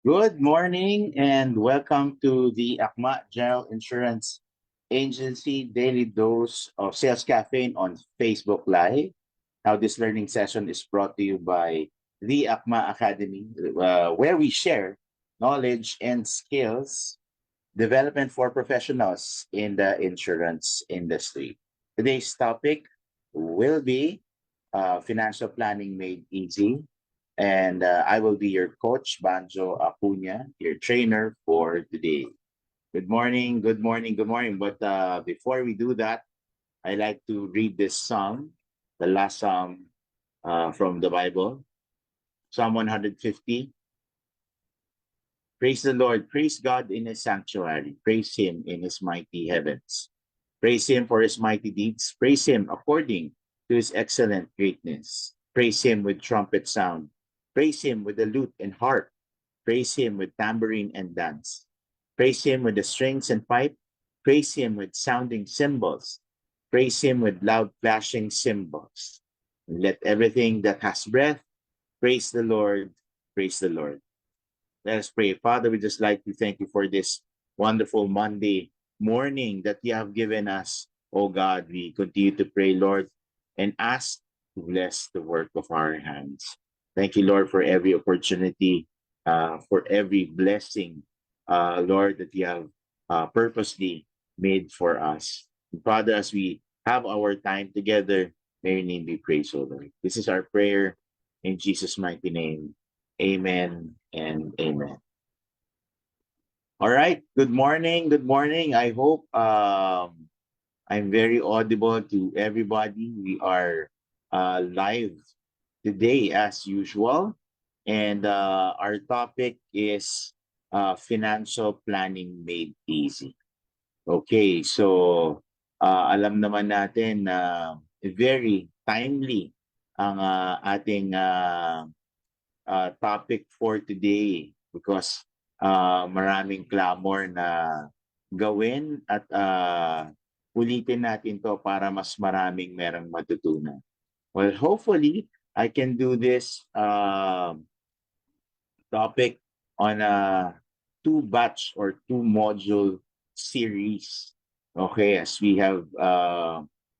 Good morning and welcome to the Akma General Insurance Agency Daily Dose of Sales Caffeine on Facebook Live. Now, this learning session is brought to you by the Akma Academy, where we share knowledge and skills development for professionals in the insurance industry. Today's topic will be financial planning made easy. And I will be your coach, Banjo Acuna, your trainer for today. Good morning, good morning, good morning. But before we do that, I like to read this psalm, the last psalm from the Bible, Psalm 150. Praise the Lord, praise God in his sanctuary, praise him in his mighty heavens. Praise him for his mighty deeds, praise him according to his excellent greatness. Praise him with trumpet sound, praise him with the lute and harp. Praise him with tambourine and dance. Praise him with the strings and pipe. Praise him with sounding cymbals. Praise him with loud clashing cymbals. And let everything that has breath praise the Lord. Praise the Lord. Let us pray. Father, we just like to thank you for this wonderful Monday morning that you have given us. Oh God, we continue to pray, Lord, and ask to bless the work of our hands. Thank you, Lord, for every opportunity, for every blessing, Lord, that you have purposely made for us. And Father, as we have our time together, may your name be praised, O Lord. This is our prayer in Jesus' mighty name. Amen and amen. All right. Good morning. Good morning. I hope I'm very audible to everybody. We are live today as usual. And our topic is financial planning made easy. Okay. So alam naman natin na very timely ang ating topic for today because maraming clamor na gawin at ulitin natin to para mas maraming merang matutunan. Well, hopefully, I can do this topic on a two-batch or two-module series. Okay, as we have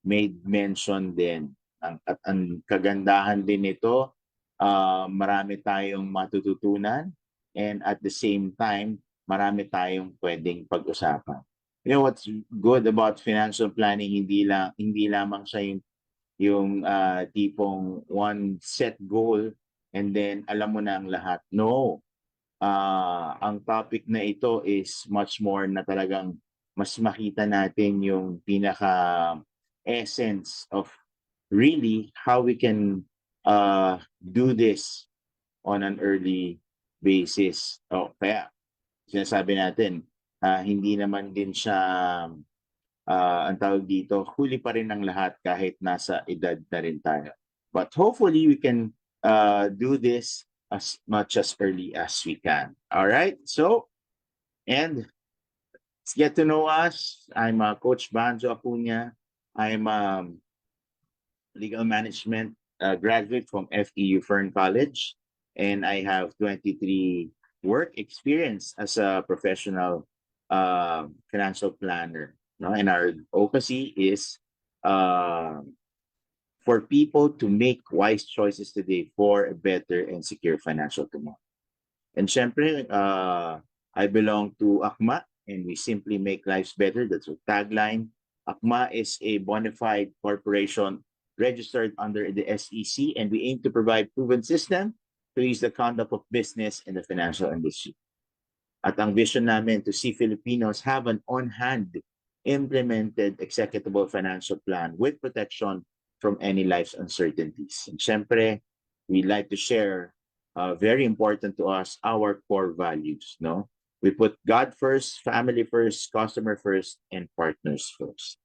made mention din. At ang kagandahan din nito, marami tayong matututunan and at the same time, marami tayong pwedeng pag-usapan. You know what's good about financial planning, hindi lamang siya yung tipong one set goal and then alam mo na ang lahat. No. Ang topic na ito is much more na talagang mas makita natin yung pinaka essence of really how we can do this on an early basis. Kaya sinasabi natin, hindi naman din siya, ang tawag dito, huli pa rin ang lahat kahit nasa edad na rin tayo. But hopefully we can do this as much as early as we can. All right? So, and let's get to know us. I'm Coach Banjo Acuna. I'm legal management graduate from FEU Fern College, and I have 23 work experience as a professional financial planner. No? And our advocacy is for people to make wise choices today for a better and secure financial tomorrow. And syempre, I belong to ACMA, and we simply make lives better. That's our tagline. ACMA is a bona fide corporation registered under the SEC, and we aim to provide proven system to ease the conduct of business in the financial industry. At ang vision namin to see Filipinos have an on-hand implemented executable financial plan with protection from any life's uncertainties. And syempre, we like to share very important to us, our core values. No, we put God first, family first, customer first, and partners first.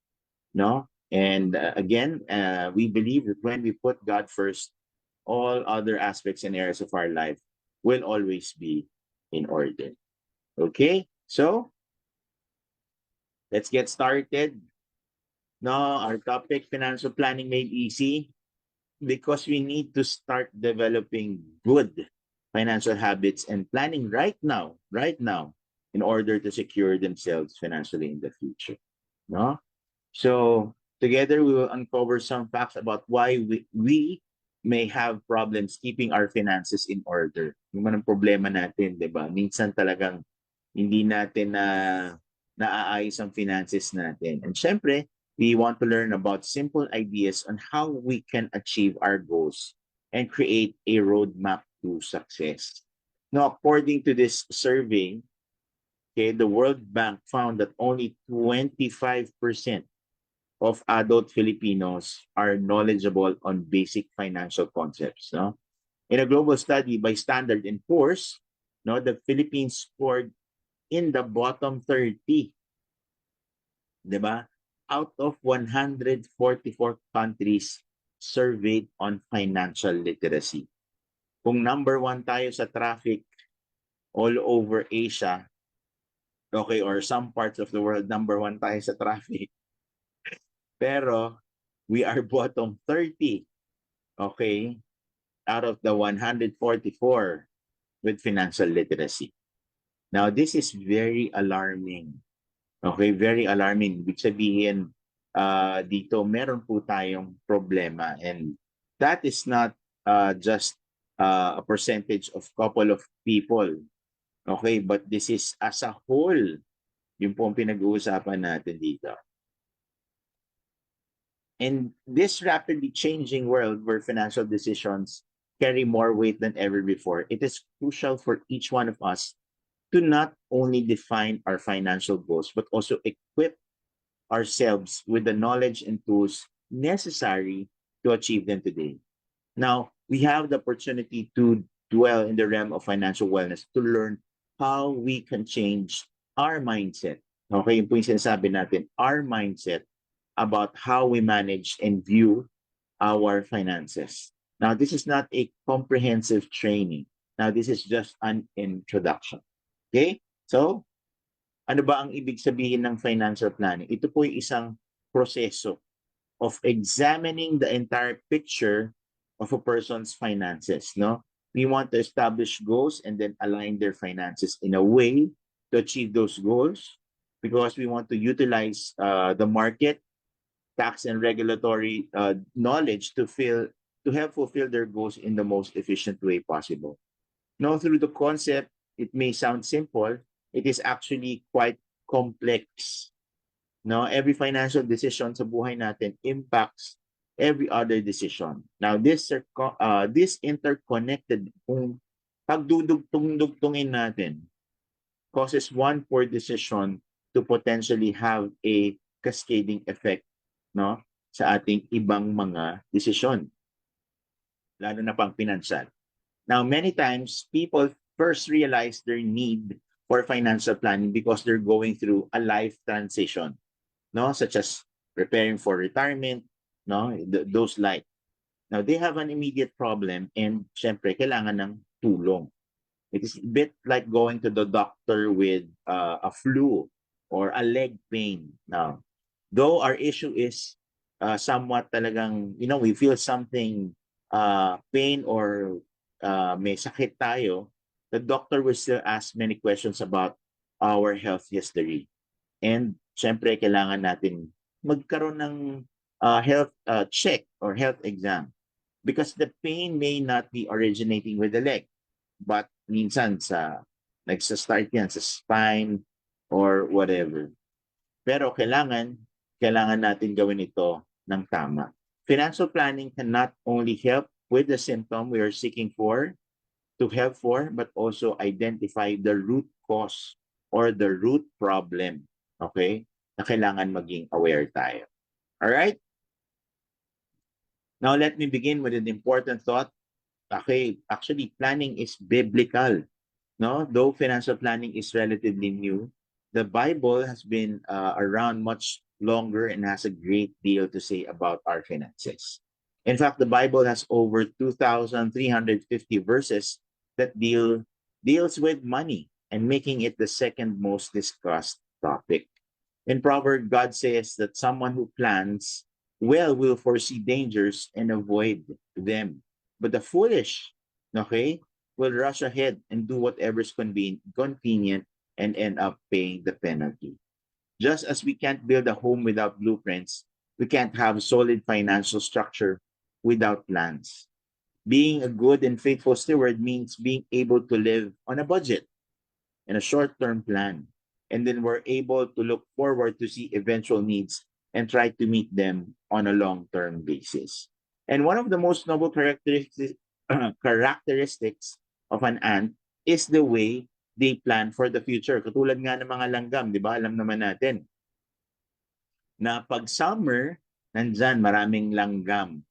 No, and again, we believe that when we put God first, all other aspects and areas of our life will always be in order. Okay, so let's get started. No, our topic, financial planning made easy, because we need to start developing good financial habits and planning right now, in order to secure themselves financially in the future. No? So together we will uncover some facts about why we may have problems keeping our finances in order. Yung man ang problema natin, di ba? Minsan talagang hindi natin naaayos ang finances natin. And syempre, we want to learn about simple ideas on how we can achieve our goals and create a roadmap to success. Now, according to this survey, okay, the World Bank found that only 25% of adult Filipinos are knowledgeable on basic financial concepts. No? In a global study by Standard and Poor's, no, the Philippines scored in the bottom 30, di ba? Out of 144 countries surveyed on financial literacy. Kung number 1 tayo sa traffic all over Asia, okay, or some parts of the world, number 1 tayo sa traffic. Pero we are bottom 30, okay, out of the 144 with financial literacy. Now, this is very alarming. Okay, very alarming. Ibig sabihin, dito meron po tayong problema, and that is not just a percentage of couple of people. Okay, but this is as a whole, yung po ang pinag-uusapan natin dito. In this rapidly changing world where financial decisions carry more weight than ever before, it is crucial for each one of us to not only define our financial goals, but also equip ourselves with the knowledge and tools necessary to achieve them today. Now, we have the opportunity to dwell in the realm of financial wellness to learn how we can change our mindset. Okay, yung po yung sinasabi natin, our mindset about how we manage and view our finances. Now, this is not a comprehensive training. Now, this is just an introduction. Okay? So, ano ba ang ibig sabihin ng financial planning? Ito po yung isang proseso of examining the entire picture of a person's finances. No? We want to establish goals and then align their finances in a way to achieve those goals because we want to utilize the market, tax and regulatory knowledge to help fulfill their goals in the most efficient way possible. Now, through the concept, it may sound simple, it is actually quite complex. No, every financial decision sa buhay natin impacts every other decision. Now, this interconnected, kung pagdudugtong-dugtungin natin, causes one poor decision to potentially have a cascading effect, no, sa ating ibang mga desisyon, lalo na pang pinansyal. Now, many times, people first realize their need for financial planning because they're going through a life transition, no, such as preparing for retirement, no, those like. Now, they have an immediate problem and syempre, kailangan ng tulong. It is a bit like going to the doctor with a flu or a leg pain. Now, though our issue is somewhat talagang, we feel something, pain or may sakit tayo, the doctor will still ask many questions about our health history. And syempre, kailangan natin magkaroon ng health check or health exam because the pain may not be originating with the leg, but minsan nagsa-start yan sa spine or whatever. Pero kailangan natin gawin ito ng tama. Financial planning can not only help with the symptom we are seeking to help for, but also identify the root cause or the root problem, okay, na kailangan maging aware tayo. All right? Now, let me begin with an important thought. Okay, actually, planning is biblical. No? Though financial planning is relatively new, the Bible has been around much longer and has a great deal to say about our finances. In fact, the Bible has over 2,350 verses that deals with money and making it the second most discussed topic. In Proverbs, God says that someone who plans well will foresee dangers and avoid them. But the foolish, okay, will rush ahead and do whatever's convenient and end up paying the penalty. Just as we can't build a home without blueprints, we can't have solid financial structure without plans. Being a good and faithful steward means being able to live on a budget and a short-term plan. And then we're able to look forward to see eventual needs and try to meet them on a long-term basis. And one of the most noble characteristics of an ant is the way they plan for the future. Katulad nga ng mga langgam, di ba? Alam naman natin na pag summer, nandyan maraming langgam.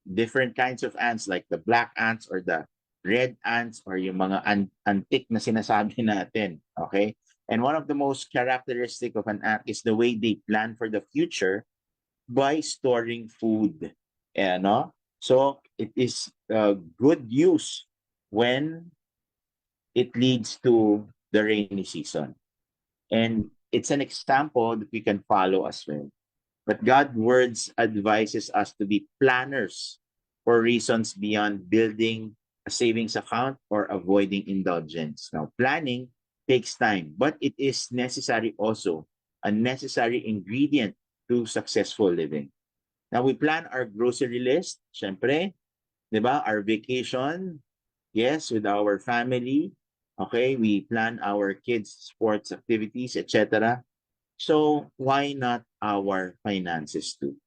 Different kinds of ants like the black ants or the red ants or yung mga antik na sinasabi natin. Okay? And one of the most characteristic of an ant is the way they plan for the future by storing food. No? So it is good use when it leads to the rainy season. And it's an example that we can follow as well. But God's words advises us to be planners for reasons beyond building a savings account or avoiding indulgence. Now, planning takes time, but it is necessary also, a necessary ingredient to successful living. Now, we plan our grocery list, syempre, di ba? Our vacation, yes, with our family. Okay, we plan our kids' sports activities, etc. So, why not our finances too?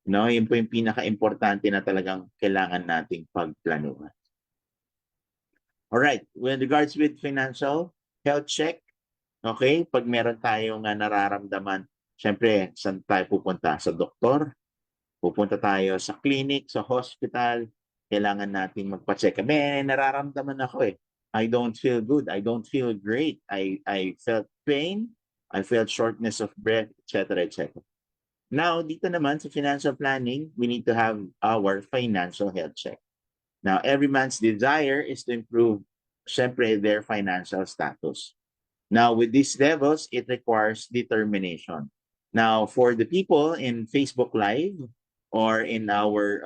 No, yun po yung pinaka-importante na talagang kailangan nating pagplanuhan. Alright, with regards with financial health check, okay, pag meron tayong nararamdaman, syempre, saan tayo pupunta? Sa doktor, pupunta tayo sa clinic, sa hospital, kailangan nating magpa-check. May nararamdaman ako eh. I don't feel good. I don't feel great. I felt pain. I felt shortness of breath, etc., etc. Now, dito naman sa financial planning, we need to have our financial health check. Now, every man's desire is to improve, syempre, their financial status. Now, with these levels, it requires determination. Now, for the people in Facebook Live or in our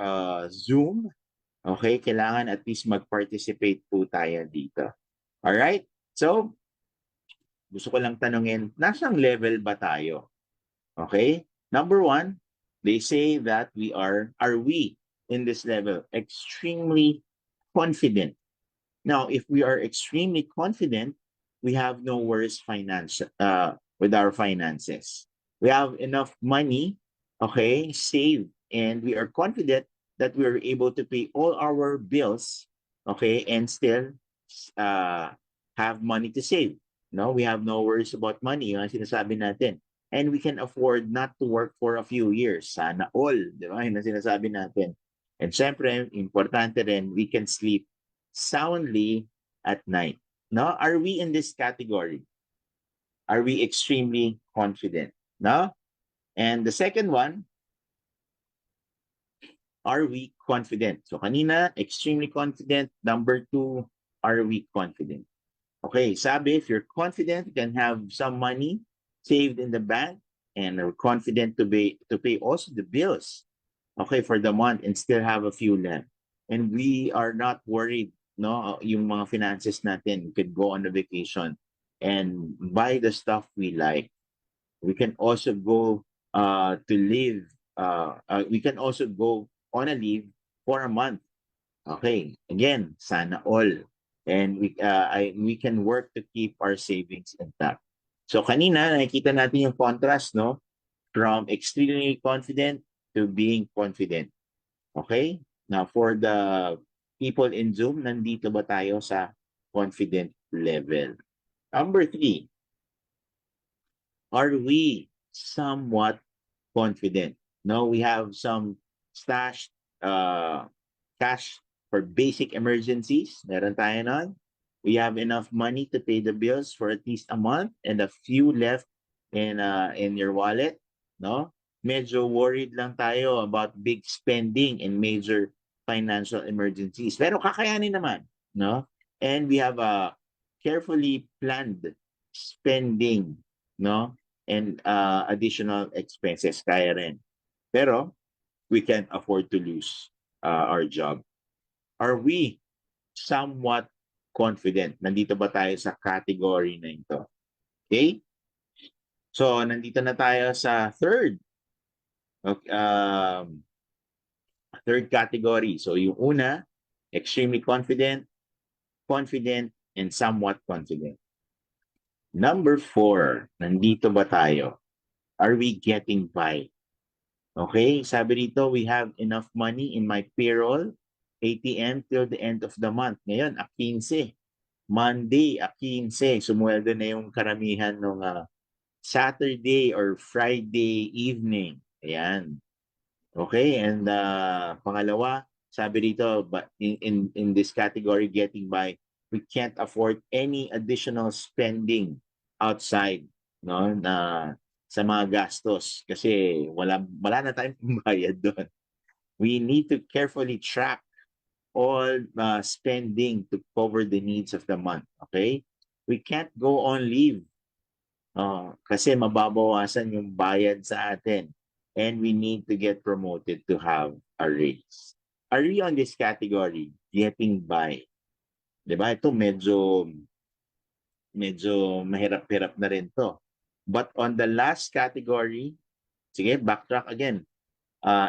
Zoom, okay, kailangan at least mag-participate po tayo dito. Alright? So, gusto ko lang tanungin, nasang level ba tayo? Okay? Number one, they say that are we in this level extremely confident? Now, if we are extremely confident, we have no worries with our finances. We have enough money, okay, saved, and we are confident that we are able to pay all our bills, okay, and still have money to save. No, we have no worries about money, yung sinasabi natin. And we can afford not to work for a few years. Sana all, di ba? Yung sinasabi natin. And syempre, importante rin, we can sleep soundly at night. No? Are we in this category? Are we extremely confident? No? And the second one, are we confident? So kanina, extremely confident. Number two, are we confident? Okay, sabi, if you're confident, you can have some money saved in the bank and are confident to pay also the bills, okay, for the month and still have a few left. And we are not worried, no, yung mga finances natin. We could go on a vacation and buy the stuff we like. We can also go to live. We can also go on a leave for a month. Okay, again, sana all. And we can work to keep our savings intact. So kanina, nakikita natin yung contrast, no? From extremely confident to being confident. Okay? Now, for the people in Zoom, nandito ba tayo sa confident level? Number three, are we somewhat confident? No, we have some stashed cash for basic emergencies. Meron tayo nun. We have enough money to pay the bills for at least a month and a few left in your wallet. No? Medyo worried lang tayo about big spending and major financial emergencies. Pero kakayanin naman. No? And we have a carefully planned spending. No? And additional expenses. Kaya rin. Pero we can't afford to lose our job. Are we somewhat confident. Nandito ba tayo sa category na ito? Okay? So, nandito na tayo sa third. Okay, third category. So, yung una, extremely confident, confident, and somewhat confident. Number 4, nandito ba tayo? Are we getting by? Okay, sabi dito, we have enough money in my payroll, ATM till the end of the month. Ngayon, 15. Monday, 15. Sumweldo na yung karamihan ng Saturday or Friday evening. Ayan. Okay, and pangalawa, sabi dito, but in this category, getting by, we can't afford any additional spending outside, no, na sa mga gastos kasi wala na tayong pambayad doon. We need to carefully track all spending to cover the needs of the month. Okay, we can't go on leave kasi mababawasan yung bayad sa atin and we need to get promoted to have a raise. Are we on this category? Getting by. Diba? Ito medyo mahirap-hirap na rin to. But on the last category, sige, backtrack again.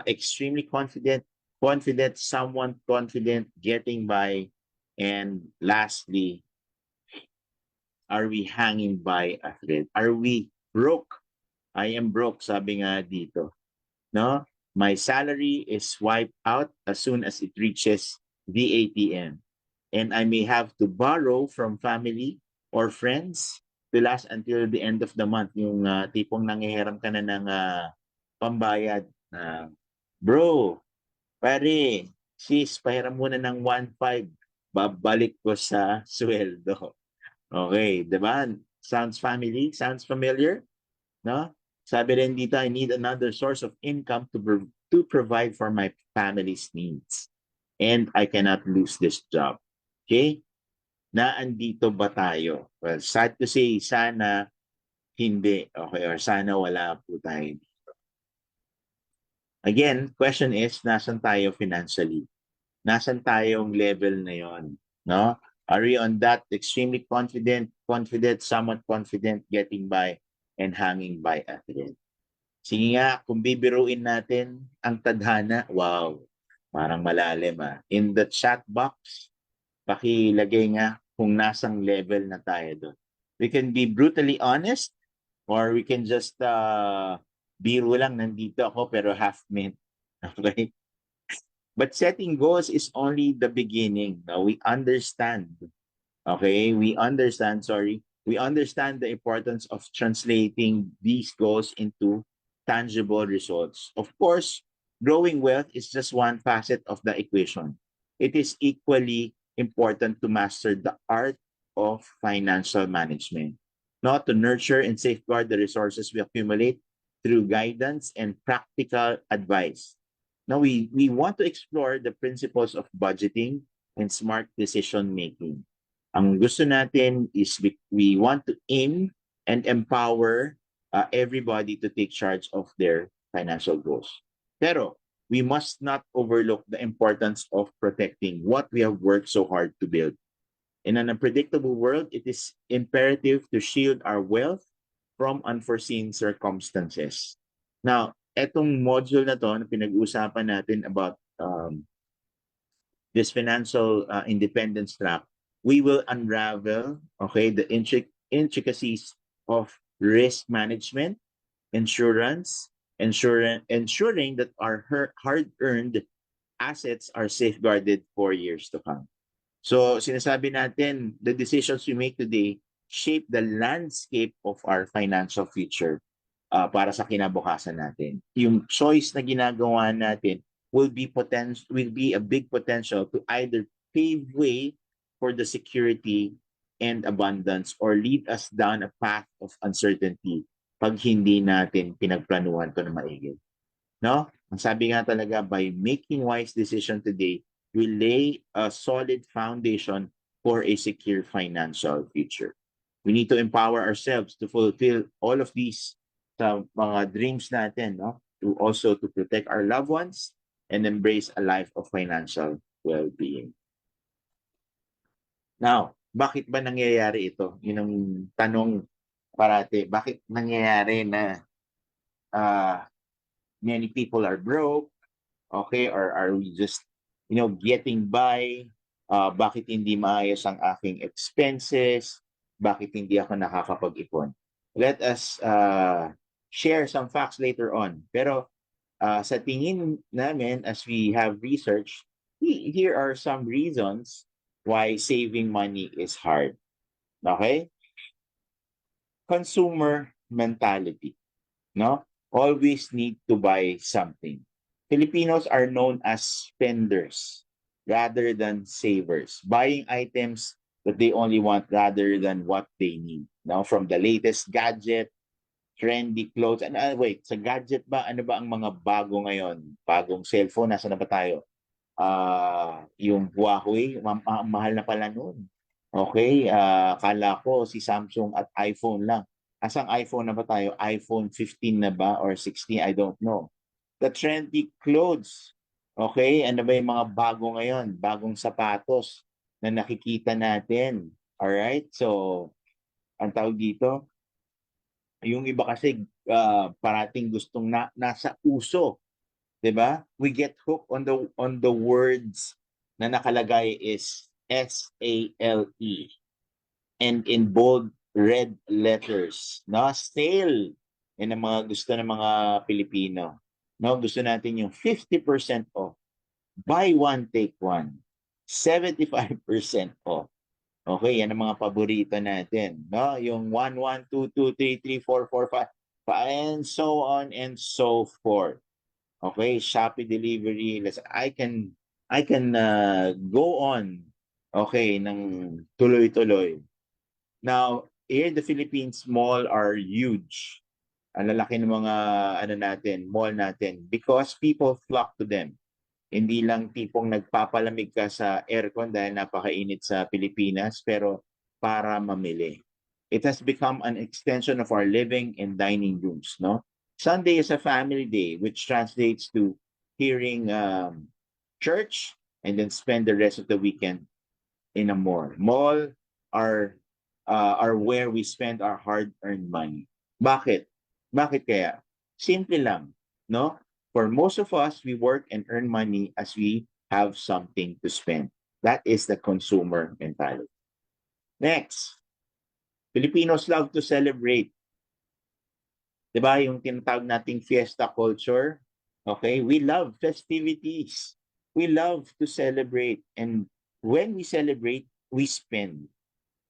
Extremely confident, confident, someone confident, getting by, and lastly, are we hanging by a thread? Are we broke? I am broke, sabi nga dito. No? My salary is wiped out as soon as it reaches the ATM. And I may have to borrow from family or friends to last until the end of the month. Yung tipong nangihiram ka na ng pambayad. Bro, pare, sis, pahiram muna ng 1.5. Babalik ko sa sweldo. Okay, di ba? Sounds family? Sounds familiar? No? Sabi rin dito, I need another source of income to provide for my family's needs. And I cannot lose this job. Okay? Naandito ba tayo? Well, sad to say, sana hindi. Okay, or sana wala po tayo. Again, question is, nasan tayo financially? Nasan tayong level na yon? No? Are we on that extremely confident, somewhat confident, getting by, and hanging by at the end? Sige nga, kung bibiruin natin ang tadhana, wow, parang malalim ah. In the chat box, pakilagay nga kung nasang level na tayo doon. We can be brutally honest or we can just biro lang, nandito ako pero half mint. Okay? But setting goals is only the beginning. Now, we understand, okay? We understand the importance of translating these goals into tangible results. Of course, growing wealth is just one facet of the equation. It is equally important to master the art of financial management, not to nurture and safeguard the resources we accumulate through guidance and practical advice. Now, we want to explore the principles of budgeting and smart decision making. Ang gusto natin is we want to aim and empower everybody to take charge of their financial goals. Pero we must not overlook the importance of protecting what we have worked so hard to build. In an unpredictable world, it is imperative to shield our wealth from unforeseen circumstances. Now, etong module na to na pinag-uusapan natin about this financial independence track, we will unravel, okay, the intricacies of risk management, insurance, ensuring that our hard-earned assets are safeguarded for years to come. So, sinasabi natin, the decisions we make today shape the landscape of our financial future para sa kinabukasan natin. Yung choice na ginagawa natin will be a big potential to either pave way for the security and abundance or lead us down a path of uncertainty pag hindi natin pinagplanuhan to na maigi. No? Ang sabi nga talaga, by making wise decision today, we lay a solid foundation for a secure financial future. We need to empower ourselves to fulfill all of these mga dreams natin, no? To also to protect our loved ones and embrace a life of financial well-being. Now, bakit ba nangyayari ito? Yun ang tanong parati. Bakit nangyayari na uh, many people are broke? Okay? Or are we just, getting by? Bakit hindi maayos ang aking expenses? Bakit hindi ako nakakapag-ipon? Let us share some facts later on. Pero sa tingin namin, as we have research, here are some reasons why saving money is hard. Okay? Consumer mentality. No? Always need to buy something. Filipinos are known as spenders rather than savers, buying items that they only want rather than what they need. Now, from the latest gadget, trendy clothes, and wait, sa gadget ba, ano ba ang mga bago ngayon? Bagong cellphone, nasa na ba tayo? Yung Huawei, mahal na pala noon. Okay, kala ko si Samsung at iPhone lang. Asang iPhone na ba tayo? iPhone 15 na ba or 16? I don't know. The trendy clothes. Okay, ano ba yung mga bago ngayon? Bagong sapatos na nakikita natin. Alright, so ang tawag dito, yung iba kasi parating gustong nasa uso. 'Di ba? We get hooked on the words na nakalagay is SALE and in bold red letters. No, sale. Yan ang mga gusto ng mga Pilipino. No, gusto natin yung 50% off. Buy one, take one. 75% off. Okay, yan ang mga paborito natin. No? Yung 1, 1, 2, 2, 3, 3, 4, 4, 5, and so on and so forth. Okay, Shopee delivery. I can go on. Okay, ng tuloy-tuloy. Now, here in the Philippines, mall are huge. Ang lalaki ng mga mall natin because people flock to them. Hindi lang tipong nagpapalamig ka sa aircon dahil napakainit sa Pilipinas, pero para mamili. It has become an extension of our living and dining rooms, no? Sunday is a family day, which translates to hearing church and then spend the rest of the weekend in a mall. Mall are where we spend our hard-earned money. Bakit? Bakit kaya? Simple lang, no? For most of us, we work and earn money as we have something to spend. That is the consumer mentality. Next, Filipinos love to celebrate. 'Di ba yung tinatawag nating fiesta culture? Okay, we love festivities. We love to celebrate, and when we celebrate, we spend.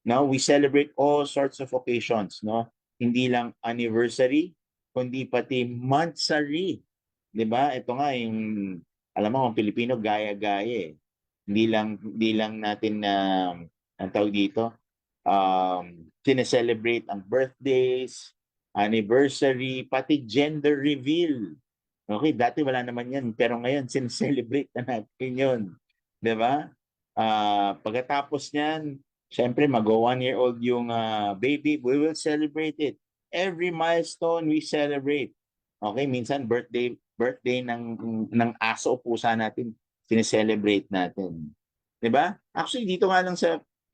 Now, we celebrate all sorts of occasions, no? Hindi lang anniversary, kundi pati monthsary. 'Di ba? Ito nga yung alam mo, ang Pilipino gaya-gaya eh. Hindi lang natin na ang tawag dito, sineselebrate ang birthdays, anniversary, pati gender reveal. Okay, dati wala naman yan, pero ngayon sineselebrate na natin yun. 'Di ba? Pagkatapos niyan, syempre mag-o 1 year old yung baby, we will celebrate it. Every milestone we celebrate. Okay, minsan birthday ng aso o pusa natin, sineselebrate natin. 'Di ba? Actually dito nga lang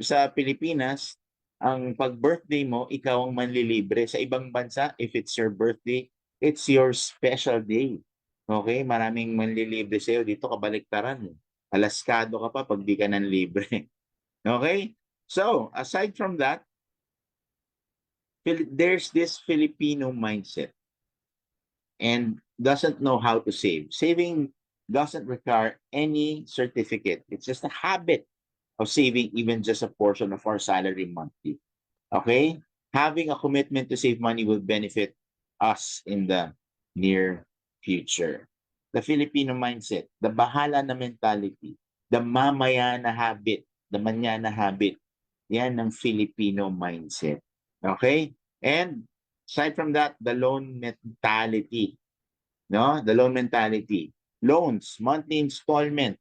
sa Pilipinas, ang pag-birthday mo, ikaw ang manlilibre. Sa ibang bansa, if it's your birthday, it's your special day. Okay? Maraming manlilibre sa'yo. Dito kabaliktaran. Alaskado ka pa pag di ka nang libre. Okay? So, aside from that, there's this Filipino mindset and doesn't know how to save. Saving doesn't require any certificate. It's just a habit of saving even just a portion of our salary monthly. Okay? Having a commitment to save money will benefit us in the near future. The Filipino mindset, the bahala na mentality, the mamaya na habit, the manyana habit, yan ang Filipino mindset. Okay? And aside from that, the loan mentality. No? The loan mentality. Loans, monthly installment.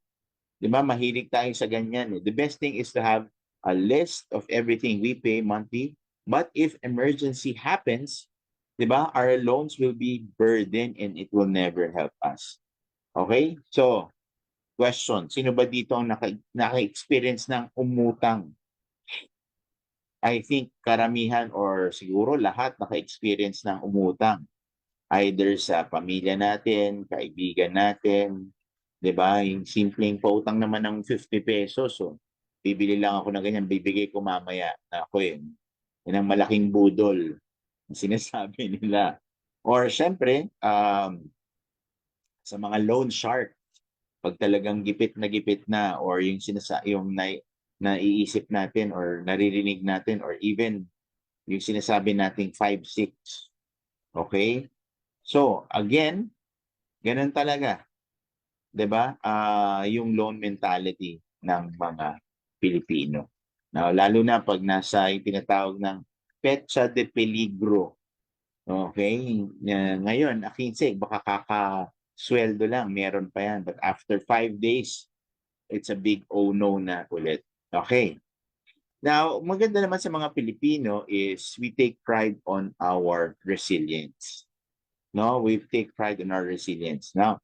Di ba? Mahilig tayo sa ganyan. The best thing is to have a list of everything we pay monthly. But if emergency happens, di ba, our loans will be burdened and it will never help us. Okay? So, question, sino ba dito ang naka-experience ng umutang? I think karamihan or siguro lahat naka-experience ng umutang. Either sa pamilya natin, kaibigan natin, 'di ba? Yung simpleng pautang naman ng 50 pesos, so bibili lang ako ng ganyan, bibigay ko mamaya. Naku, yun ang malaking budol na sinasabi nila. Or siyempre, sa mga loan shark, 'pag talagang gipit na or yung naiisip natin or naririnig natin or even yung sinasabi nating 5-6, okay? So, again, gano'n talaga, 'di ba? Yung loan mentality ng mga Pilipino. Now, lalo na 'pag nasa yung tinatawag ng petsa de peligro, okay? Ngayon, 15, baka kakasuweldo lang, meron pa 'yan. But after 5 days, it's a big oh no na ulit. Okay. Now, maganda naman sa mga Pilipino is we take pride on our resilience. No, we take pride in our resilience. Now,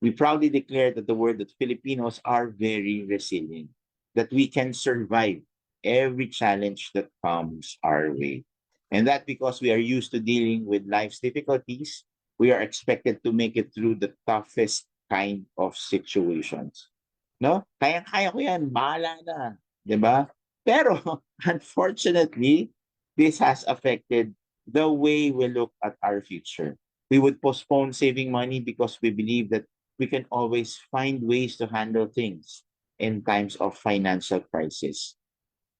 we proudly declare that the word that Filipinos are very resilient, that we can survive every challenge that comes our way. And that because we are used to dealing with life's difficulties, we are expected to make it through the toughest kind of situations. No? Kaya-kaya ko yan, bahala na. 'Di ba? Pero, unfortunately, this has affected the way we look at our future. We would postpone saving money because we believe that we can always find ways to handle things in times of financial crisis.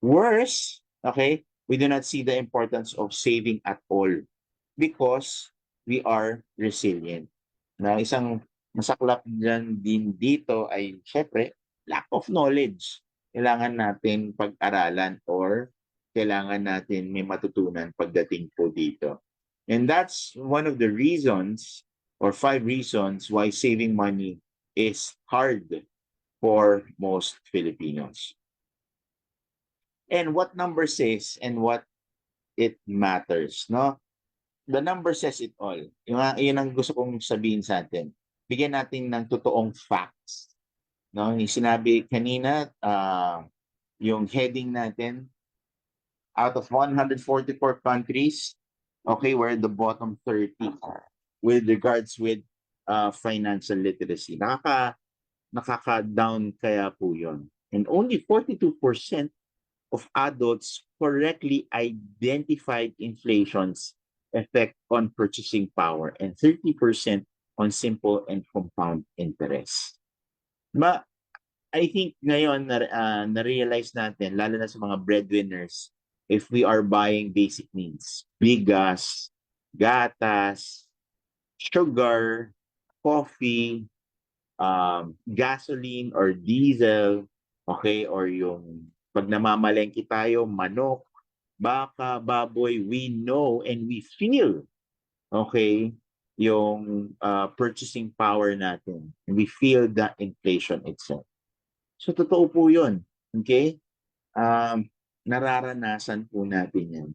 Worse, okay, we do not see the importance of saving at all because we are resilient. Na isang masaklap dyan din dito ay syempre, lack of knowledge. Kailangan natin pag-aralan or kailangan natin may matutunan pagdating po dito. And that's one of the reasons or 5 reasons why saving money is hard for most Filipinos. And what number says and what it matters, no? The number says it all. Yun ang gusto kong sabihin sa atin. Bigyan natin ng totoong facts. No? Yung sinabi kanina, yung heading natin, out of 144 countries, okay, we're the bottom 30 with regards with financial literacy. Nakaka-down kaya po yun. And only 42% of adults correctly identified inflation's effect on purchasing power and 30% on simple and compound interest. Ma, I think ngayon na-realize natin, lalo na sa mga breadwinners, if we are buying basic needs, bigas, gatas, sugar, coffee, gasoline or diesel, okay, or yung pag namamalengke tayo, manok, baka, baboy, we know and we feel, okay, yung purchasing power natin. We feel the inflation itself. So, totoo po yun. Okay? Nararanasan po natin yan.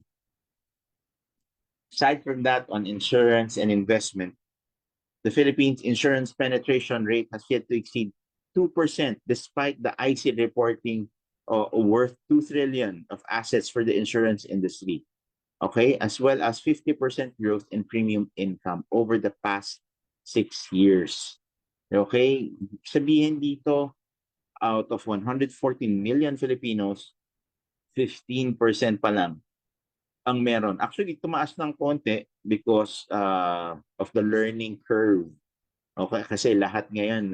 Aside from that, on insurance and investment, the Philippines insurance penetration rate has yet to exceed 2% despite the IC reporting worth 2 trillion of assets for the insurance industry. Okay, as well as 50% growth in premium income over the past 6 years. Okay, sabihin dito, out of 114 million Filipinos, 15% pa lang ang meron. Actually, tumaas ng konti because of the learning curve. Okay, kasi lahat ngayon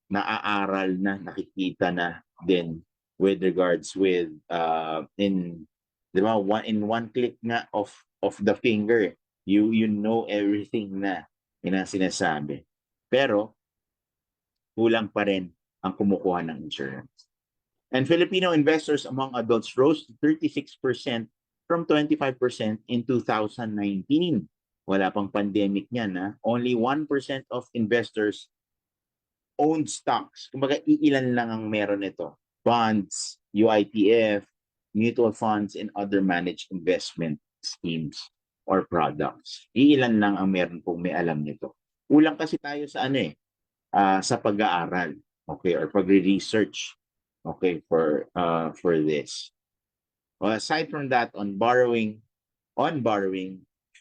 naaaral na, nakikita na din with regards with in, di ba, in one click nga of the finger, you know everything na yun ang sinasabi. Pero kulang pa rin ang kumukuha ng insurance. And Filipino investors among adults rose to 36% from 25% in 2019. Wala pang pandemic niyan, na only 1% of investors owned stocks. Kumbaga, iilan lang ang meron nito. Bonds, UITF, mutual funds, and other managed investment schemes or products. Iilan lang ang meron pong may alam nito. Kulang kasi tayo sa sa pag-aaral, okay, or pagre-research, okay, for this. Well, aside from that, on borrowing,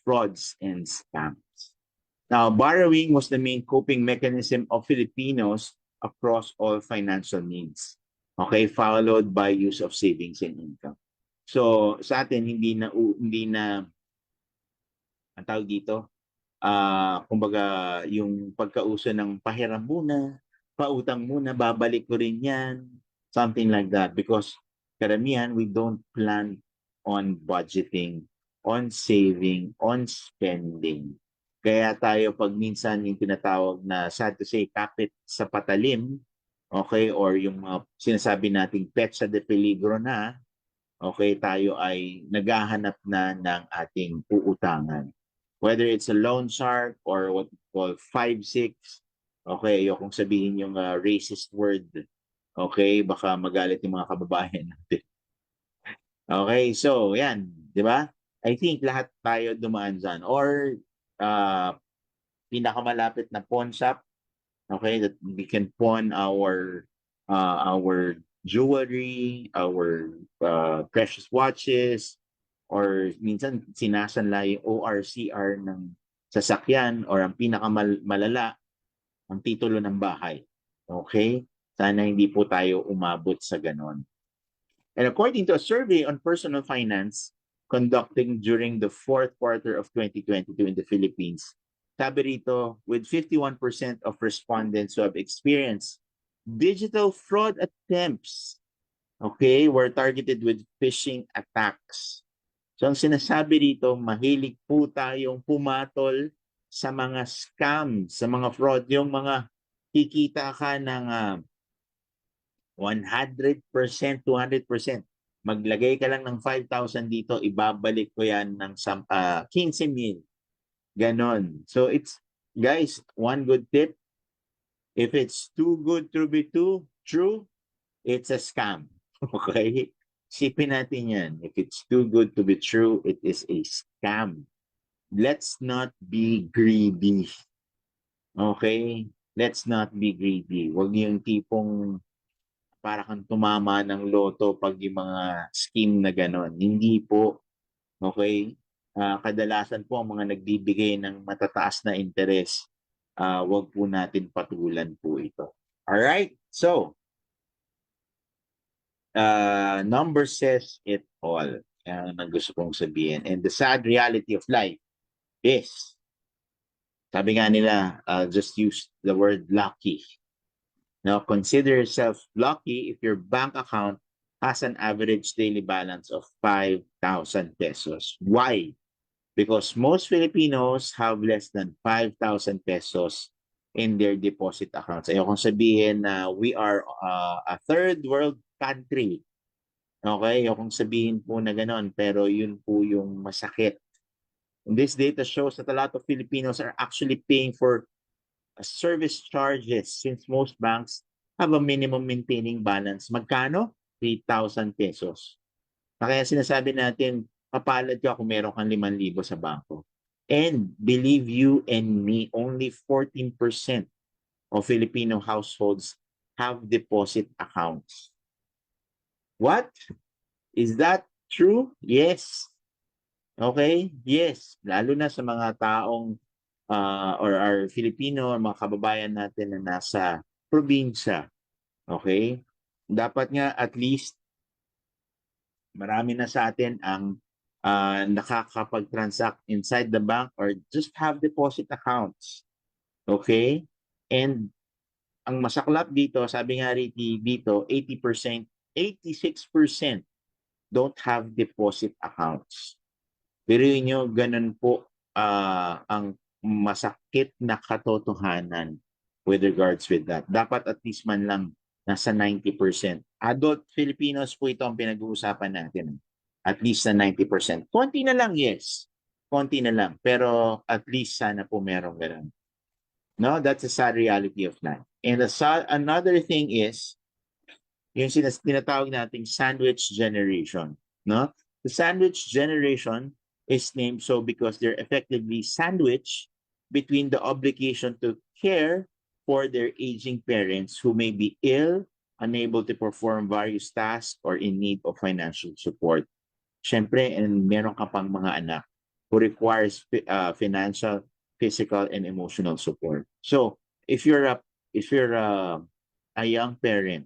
frauds and scams. Now, borrowing was the main coping mechanism of Filipinos across all financial needs. Okay, followed by use of savings and income. So, sa atin hindi na ang tawag dito, kumbaga yung pagkauso ng pahiram muna, pautang muna, babalik ko rin yan, something like that. Because karamihan, we don't plan on budgeting, on saving, on spending. Kaya tayo pag minsan yung tinatawag na, sad to say, kapit sa patalim, okay, or yung mga sinasabi nating petsa de peligro na, okay, tayo ay naghahanap na ng ating uutangan. Whether it's a loan shark or what we call 5-6, okay, ayokong sabihin yung racist word, okay, baka magalit yung mga kababayan natin. Okay, so yan, di ba? I think lahat tayo dumaan dyan. Or pinakamalapit na pawn shop, okay, that we can pawn our jewelry, our precious watches, or minsan sinasanla yung ORCR ng sasakyan, or ang pinakamalala, ang titulo ng bahay. Okay? Sana hindi po tayo umabot sa ganon. And according to a survey on personal finance conducting during the fourth quarter of 2022 in the Philippines, sabi rito, with 51% of respondents who have experienced digital fraud attempts, okay, were targeted with phishing attacks. So ang sinasabi rito, mahilig po tayong pumatol sa mga scam, sa mga fraud, yung mga kikita ka ng 100%, 200%. Maglagay ka lang ng 5,000 dito, ibabalik ko yan ng 15,000. Ganon. So it's, guys, one good tip, if it's too good to be true, it's a scam. Okay? Sipin natin yan. If it's too good to be true, it is a scam. Let's not be greedy. Okay? Let's not be greedy. Huwag yung tipong para kang tumama ng loto pag yung mga scheme na gano'n. Hindi po. Okay? Kadalasan po ang mga nagbibigay ng matataas na interes, wag po natin patulan po ito. Alright? So, number says it all. Yan ang gusto kong sabihin. And the sad reality of life is, sabi nga nila, just use the word lucky. Now, consider yourself lucky if your bank account has an average daily balance of 5,000 pesos. Why? Because most Filipinos have less than 5,000 pesos in their deposit accounts. Ayokong sabihin na we are a third world country. Okay? Ayokong sabihin po na ganon, pero yun po yung masakit. And this data shows that a lot of Filipinos are actually paying for service charges since most banks have a minimum maintaining balance. Magkano? 3,000 pesos. Kaya sinasabi natin, papalad ka kung meron kang 5,000 sa bangko. And believe you and me, only 14% of Filipino households have deposit accounts. What? Is that true? Yes. Okay? Yes. Lalo na sa mga taong or our Filipino, or mga kababayan natin na nasa probinsya. Okay? Dapat nga at least marami na sa atin ang nakakapag-transact inside the bank or just have deposit accounts. Okay? And ang masaklap dito, sabi nga dito, 80%, 86% don't have deposit accounts. Pero nyo, ganun po ang masakit na katotohanan with regards with that. Dapat at least man lang nasa 90%. Adult Filipinos po ito ang pinag-uusapan natin. At least na 90%. Konti na lang, yes. Konti na lang. Pero at least sana po merong ganun. No, that's a sad reality of life. And another thing is, yung tinatawag nating sandwich generation. No? The sandwich generation is named so because they're effectively sandwiched between the obligation to care for their aging parents who may be ill, unable to perform various tasks, or in need of financial support. syempre, and meron ka pang mga anak who requires financial, physical, and emotional support. So, if you're a young parent,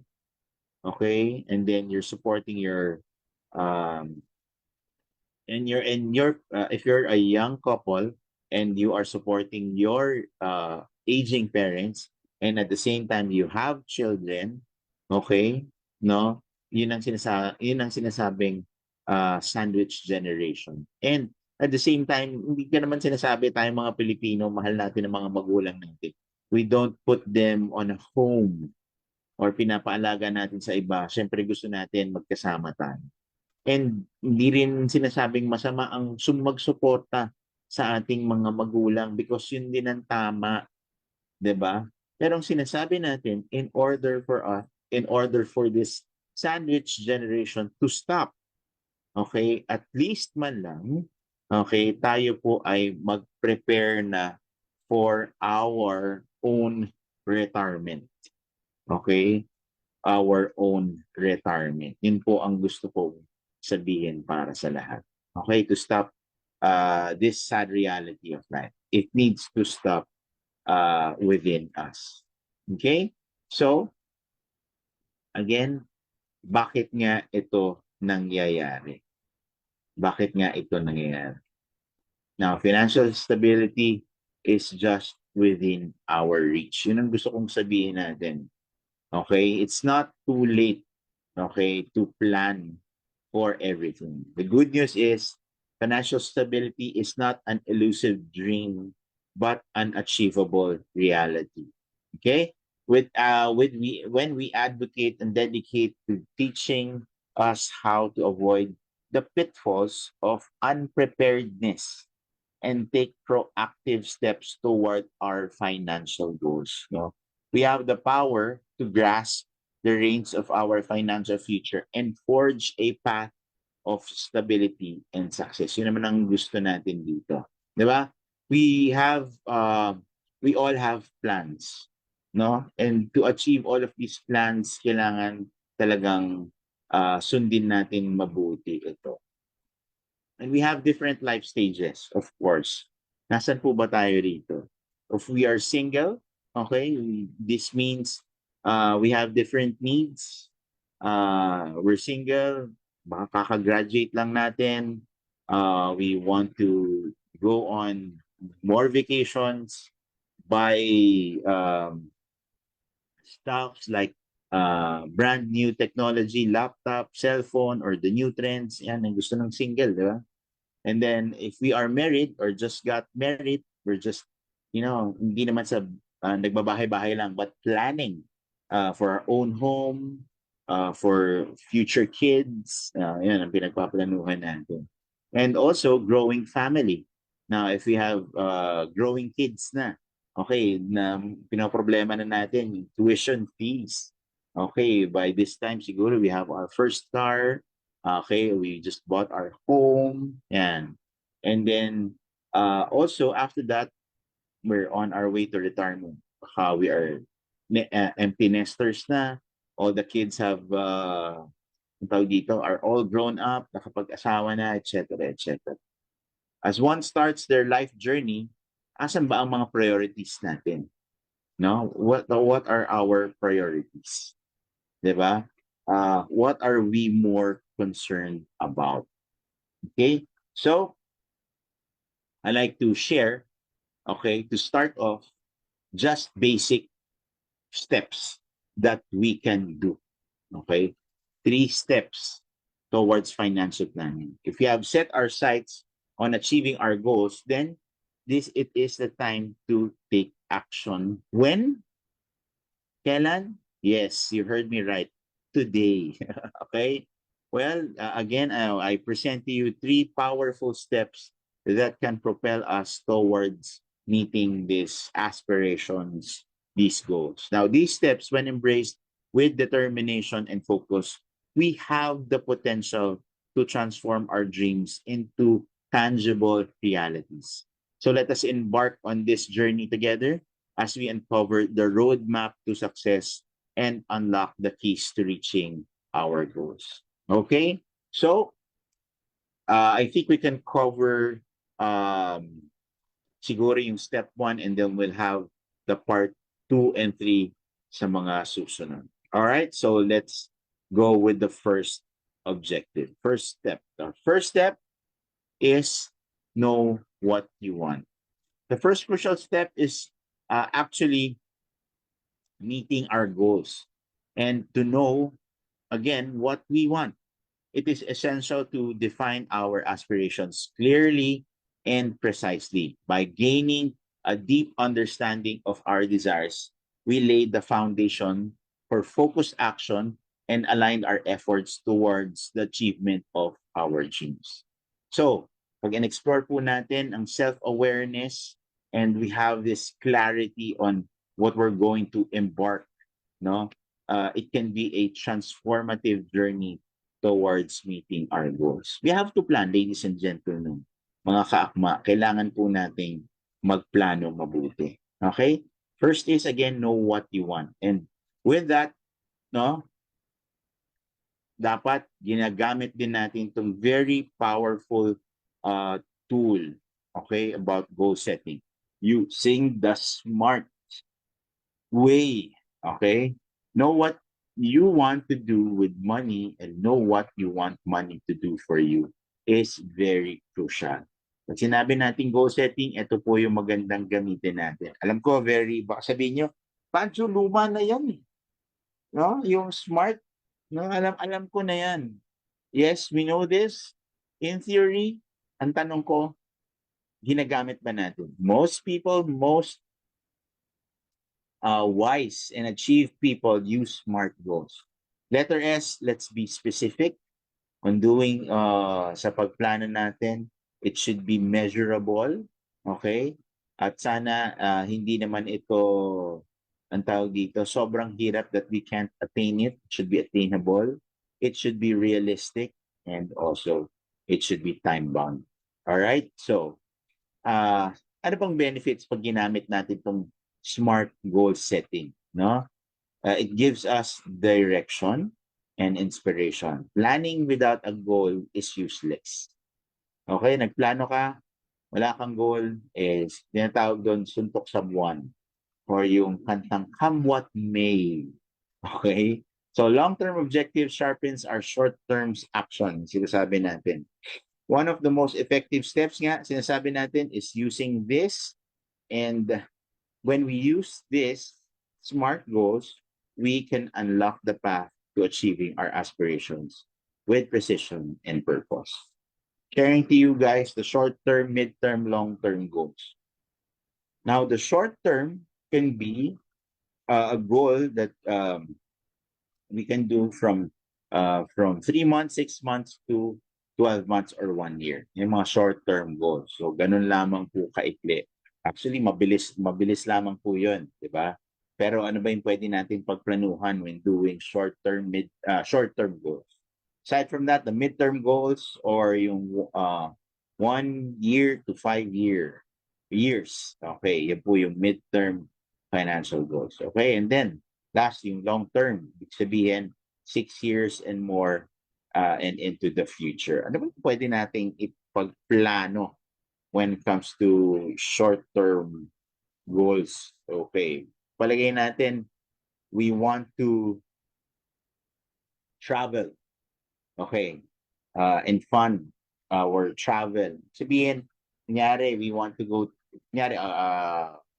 okay, and then you're supporting your um if you're a young couple and you are supporting your aging parents, and at the same time you have children, okay, no, yun ang sinasabing sandwich generation. And at the same time, hindi ka naman sinasabi tayo mga Pilipino, mahal natin ang mga magulang natin. We don't put them on a home or pinapaalaga natin sa iba. Siyempre gusto natin magkasama tayo. And hindi rin sinasabing masama ang magsuporta sa ating mga magulang because yun din ang tama, 'di ba? Pero ang sinasabi natin, in order for this sandwich generation to stop, okay, at least man lang, okay, tayo po ay mag-prepare na for our own retirement. Okay? Our own retirement. Yun po ang gusto ko sabihin para sa lahat. Okay? To stop this sad reality of life. It needs to stop within us. Okay? So, again, bakit nga ito nangyayari? Bakit nga ito nangyayari? Now, financial stability is just within our reach. Yun ang gusto kong sabihin natin. Okay? It's not too late, okay, to plan for everything. The good news is financial stability is not an elusive dream, but an achievable reality. Okay? When we advocate and dedicate to teaching us how to avoid the pitfalls of unpreparedness and take proactive steps toward our financial goals. No? We have the power to grasp the reins of our financial future and forge a path of stability and success. Yun naman ang gusto natin dito. Di ba? We all have plans. No? And to achieve all of these plans, kailangan talagang sundin natin mabuti ito. And we have different life stages, of course. Nasaan po ba tayo rito? If we are single, okay, this means we have different needs. We're single, baka kakagraduate lang natin. We want to go on more vacations, buy stuffs like brand new technology, laptop, cell phone, or the new trends. Yan ang gusto ng single, di ba? And then if we are married or just got married, we're just, hindi naman sa nagbabahay-bahay lang, but planning for our own home, for future kids. Yan ang pinagpaplanuhan natin. And also growing family. Now, if we have growing kids na, okay, na pinoproblema na natin yung tuition fees. Okay, by this time siguro we have our first car. Okay, we just bought our home. And then also after that, we're on our way to retirement. We are empty nesters na. All the kids have are all grown up, nakapag-asawa na, etc., etc. As one starts their life journey, asan ba ang mga priorities natin? No? What are our priorities? 'Di ba? What are we more concerned about? Okay? So, I like to share, okay, to start off, just basic steps that we can do. Okay? 3 steps towards financial planning. If we have set our sights on achieving our goals, then it is the time to take action. When? Kailan? Yes, you heard me right. Today. Okay? Well, again, I present to you 3 powerful steps that can propel us towards meeting these aspirations, these goals. Now, these steps, when embraced with determination and focus, we have the potential to transform our dreams into tangible realities. So let us embark on this journey together as we uncover the roadmap to success and unlock the keys to reaching our goals. Okay? So, I think we can cover siguro yung step 1 and then we'll have the part 2 and 3 sa mga susunod. All right, so let's go with the first objective. First step. The first step is know what you want. The first crucial step is actually meeting our goals and to know again what we want. It is essential to define our aspirations clearly and precisely. By gaining a deep understanding of our desires, we lay the foundation for focused action and align our efforts towards the achievement of our dreams. So, pag in-explore po natin ang self-awareness and we have this clarity on what we're going to embark, no? It can be a transformative journey towards meeting our goals. We have to plan, ladies and gentlemen. Mga kaakma, kailangan po nating magplano mabuti. Okay? First is, again, know what you want. And with that, no, dapat ginagamit din natin itong very powerful tool, okay, about goal setting. Using the SMART way, okay? Know what you want to do with money and know what you want money to do for you is very crucial. Pag sinabi natin goal setting, ito po yung magandang gamitin natin. Alam ko, baka sabihin nyo, Pancho, luma na yan eh. No? Yung SMART, no? Alam ko na yan. Yes, we know this. In theory, ang tanong ko, ginagamit ba natin? Most people, most wise and achieved people use SMART goals. Letter S, let's be specific on doing sa pagplano natin. It should be measurable, okay? At sana hindi naman ito, ang tawag dito, sobrang hirap that we can't attain it. It should be attainable. It should be realistic and also it should be time-bound. All right? So, ano bang benefits pag ginamit natin itong SMART goal setting, no? It gives us direction and inspiration. Planning without a goal is useless. Okay, nagplano ka, wala kang goal, is tinatawag doon suntok sa buwan or yung kantang come what may. Okay? So long-term objective sharpens our short-term action, sinasabi natin. One of the most effective steps nga, sinasabi natin, is using this. And when we use this SMART goals, we can unlock the path to achieving our aspirations with precision and purpose. Sharing to you guys the short-term, mid-term, long-term goals. Now, the short-term can be a goal that we can do from 3 months, 6 months to 12 months or 1 year. Yung mga short-term goals. So, ganun lamang po kaikli. Actually, mabilis lamang po yun, di ba? Pero ano ba yung pwede natin pagplanuhan when doing short-term goals? Aside from that, the mid-term goals or yung 1 year to 5 years. Okay, yan po yung mid-term financial goals. Okay, and then last, yung long-term. Ibig sabihin, 6 years and more and into the future. Ano ba pwede nating ipagplano when it comes to short-term goals? Okay, palagay natin, we want to travel. Okay, and fund our travel. Sabihin, kunyari, we want to go, kunyari,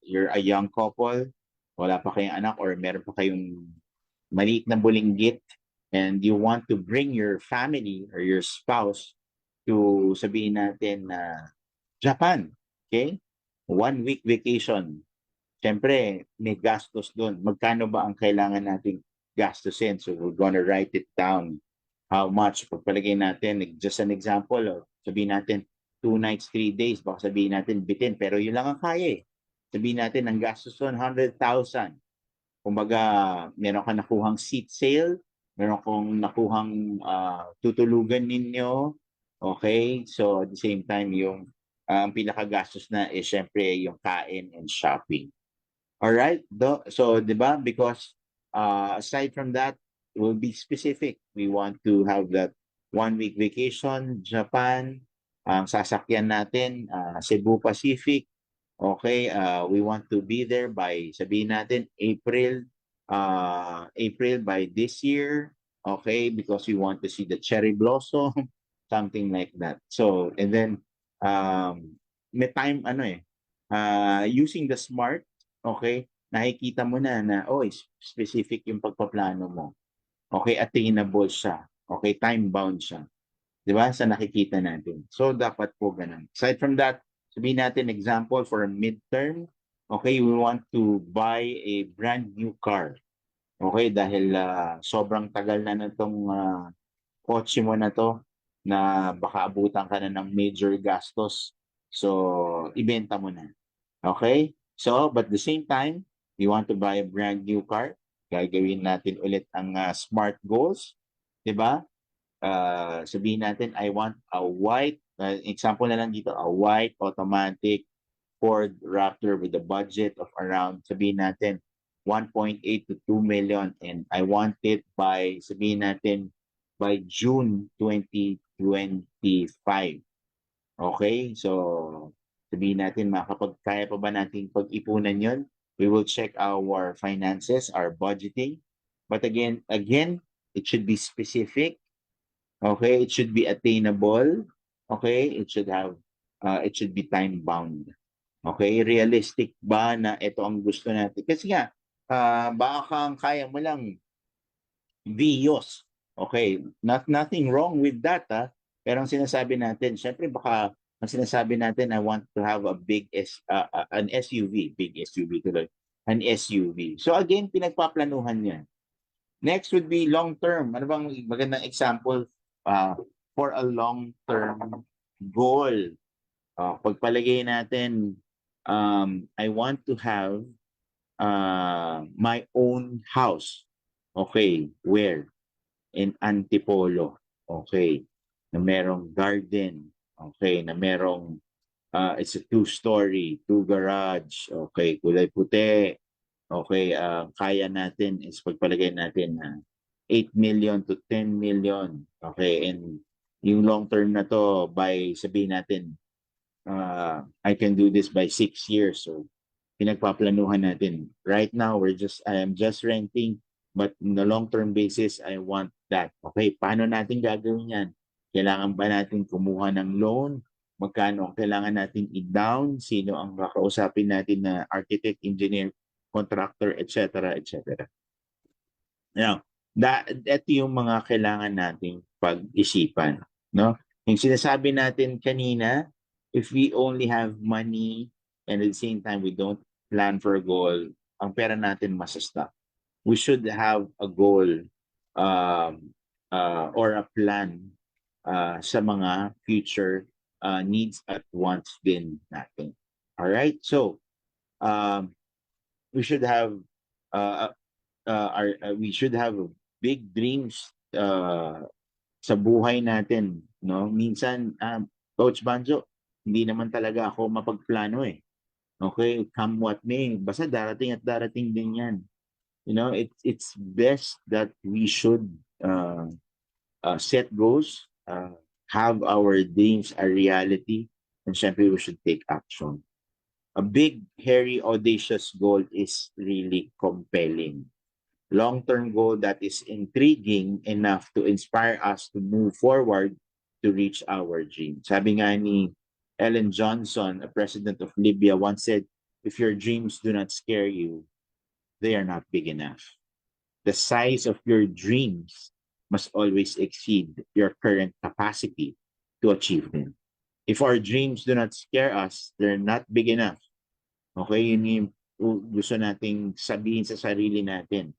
you're a young couple, wala pa kayong anak or meron pa kayong maliit na bulinggit and you want to bring your family or your spouse to, sabihin natin, Japan. Okay? 1 week vacation. Siyempre, may gastos doon. Magkano ba ang kailangan nating gastusin? So we're gonna write it down. How much? Pagpalagay natin, just an example, sabihin natin 2 nights, 3 days, baka sabihin natin bitin, pero yun lang ang kaya eh. Sabihin natin, ang gastos doon, 100,000. Kumbaga, meron ka nakuhang seat sale, meron kong nakuhang tutulugan ninyo, okay? So, at the same time, yung ang pinakagastos na is syempre yung kain and shopping. Alright? So, di ba? Because aside from that, we'll be specific. We want to have that 1 week vacation, Japan. Ang sasakyan natin, Cebu Pacific. Okay, we want to be there by, sabihin natin, April by this year. Okay, because we want to see the cherry blossom, something like that. So, and then, may time, using the smart, okay, nakikita mo na, oh, specific yung pagpaplano mo. Okay, attainable siya. Okay, time-bound siya. Di ba? Sa nakikita natin. So, dapat po ganun. Aside from that, sabihin natin example for a midterm, okay, we want to buy a brand new car. Okay, dahil sobrang tagal na nitong kotse mo na to na baka abutan ka na ng major gastos. So, ibenta mo na. Okay? So, but at the same time, we want to buy a brand new car. Gagawin natin ulit ang smart goals. Diba? Sabihin natin, I want a white, example na lang dito, a white automatic Ford Raptor with a budget of around, sabihin natin, 1.8 to 2 million, and I want it by, sabihin natin, by June 2025. Okay? So, sabihin natin, kaya pa ba natin pag-ipunan yon? We will check our finances, our budgeting. But again, it should be specific. Okay? It should be attainable. Okay? It should be time bound. Okay? Realistic ba na ito ang gusto natin? Kasi nga, baka kaya mo lang views. Okay, nothing wrong with that, pero ang sinasabi natin, syempre baka ang sinasabi natin, I want to have a an SUV, big SUV tuloy, an SUV. So again, pinagpaplanuhan yan. Next would be long term. Ano bang magandang example for a long term goal? Pagpalagay natin, I want to have my own house. Okay, where? In Antipolo. Okay. Na merong garden. Okay. Na merong, it's a 2-story, 2 garage. Okay. Kulay puti. Okay. Kaya natin is pagpalagay natin na 8 million to 10 million. Okay. And yung long term na to, by sabihin natin, I can do this by 6 years. So, pinagpaplanuhan natin. Right now, I am just renting, but in the long-term basis, I want that. Okay, paano natin gagawin yan? Kailangan ba natin kumuha ng loan? Magkano ang kailangan natin i-down? Sino ang kakausapin natin na architect, engineer, contractor, etc., etc. Now, ito yung mga kailangan nating pag-isipan. No? Yung sinasabi natin kanina, if we only have money and at the same time we don't plan for a goal, ang pera natin masastop. We should have a goal or a plan sa mga future needs at wants din natin. All right? So, we should have we should have big dreams sa buhay natin, no? Minsan, Coach Banjo, hindi naman talaga ako mapagplano eh. Okay, come what may, basta darating at darating din 'yan. You know, it's best that we should set goals, have our dreams a reality, and syempre we should take action. A big, hairy, audacious goal is really compelling. Long-term goal that is intriguing enough to inspire us to move forward to reach our dream. Sabi nga ni Ellen Johnson, a president of Libya, once said, if your dreams do not scare you, they are not big enough. The size of your dreams must always exceed your current capacity to achieve them. If our dreams do not scare us, they're not big enough. Okay, yun yung gusto nating sabihin sa sarili natin.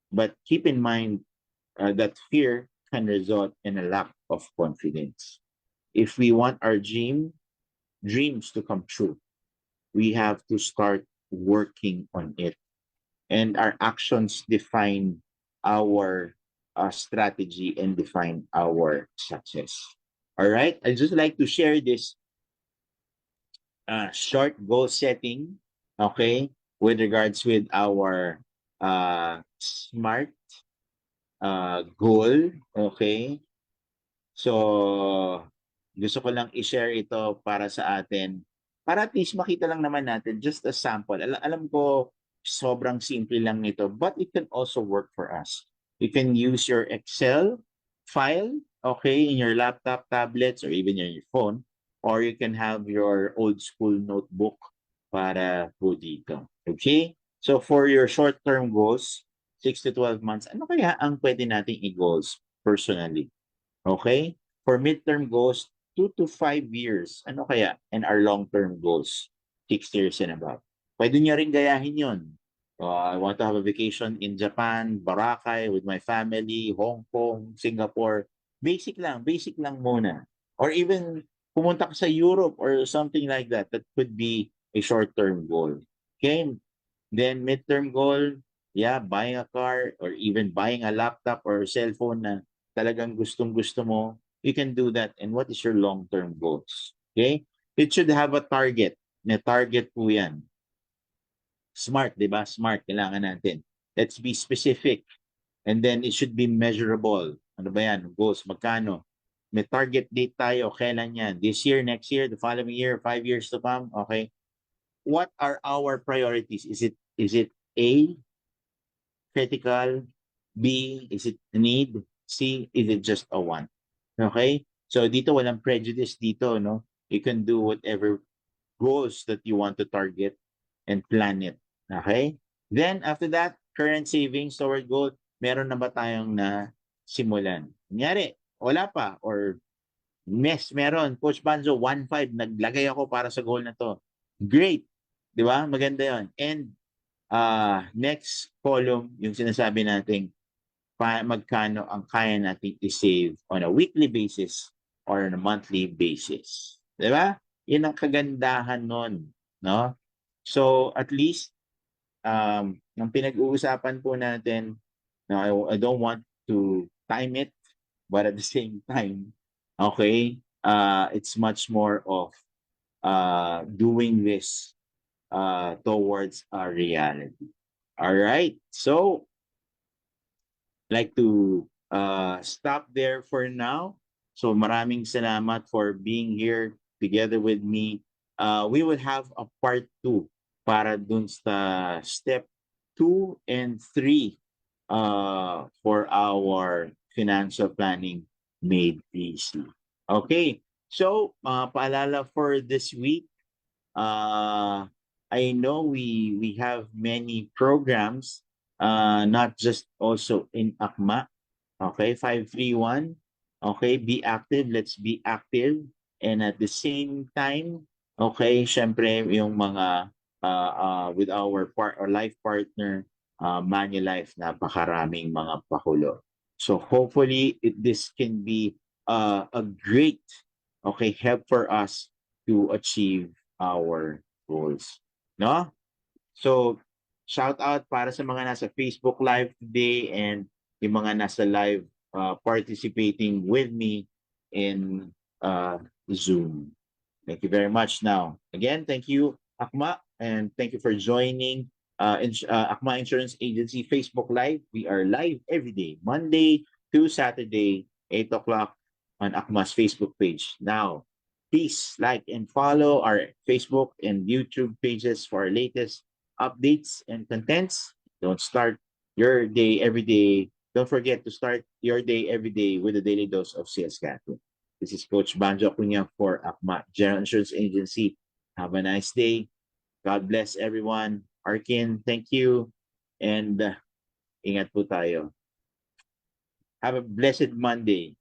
But keep in mind that fear can result in a lack of confidence. If we want our dreams to come true, we have to start working on it. And our actions define our strategy and define our success. All right. I'd just like to share this short goal setting, okay, with regards with our smart goal, okay. So, gusto ko lang i-share ito para sa atin. Para at least makita lang naman natin just a sample. Alam ko sobrang simple lang nito, but it can also work for us. You can use your Excel file, okay, in your laptop, tablets, or even in your phone, or you can have your old school notebook para po dito. Okay? So for your short-term goals, 6 to 12 months, ano kaya ang pwede nating i-goals personally? Okay? For midterm goals, 2 to 5 years. Ano kaya? And our long-term goals, 6 years and above. Pwede nyo rin gayahin yun. I want to have a vacation in Japan, Boracay, with my family, Hong Kong, Singapore. Basic lang muna. Or even pumunta ka sa Europe or something like that. That could be a short-term goal. Okay? Then midterm goal, yeah, buying a car or even buying a laptop or cellphone na talagang gustong-gusto mo, you can do that. And what is your long-term goals? Okay? It should have a target. May target po yan. Smart, di ba? Smart, kailangan natin. Let's be specific. And then it should be measurable. Ano ba yan? Goals, magkano? May target date tayo. Kailan yan? This year, next year, the following year, 5 years to come? Okay? What are our priorities? Is it A, critical? B, is it a need? C, is it just a want? Okay? So dito walang prejudice dito, no? You can do whatever goals that you want to target and plan it. Okay? Then after that, current savings toward goal, meron na ba tayong na simulan? Kunyari, wala pa or meron. Coach Banzo, 1.5, naglagay ako para sa goal na to. Great. Di ba? Maganda yon. And next column, yung sinasabi nating magkano ang kaya nating i-save on a weekly basis or on a monthly basis. Di ba? Yun ang kagandahan nun. No? So, at least, ang pinag-uusapan po natin, now, I don't want to time it, but at the same time, okay, it's much more of doing this towards our reality. All right. So, like to stop there for now. So maraming salamat for being here together with me. We will have a part 2 para dun sa step 2 and 3 for our financial planning made easy. Okay. So, paalala for this week, I know we have many programs, not just also in ACMA. Okay, 531. Okay, be active. Let's be active. And at the same time, okay, syempre yung mga with our life partner, Manulife, napakaraming mga pakulo. So hopefully this can be a great help for us to achieve our goals. No? So, shout out para sa mga nasa Facebook Live today and yung mga nasa live participating with me in Zoom. Thank you very much now. Again, thank you, Akma, and thank you for joining Akma Insurance Agency Facebook Live. We are live every day, Monday to Saturday, 8 o'clock on Akma's Facebook page. Now, please like and follow our Facebook and YouTube pages for our latest updates and contents. Don't start your day every day. Don't forget to start your day every day with a daily dose of CS Cato. This is Coach Banjo Cunha for Akma General Insurance Agency. Have a nice day. God bless everyone. Arkin, thank you. And ingat po tayo. Have a blessed Monday.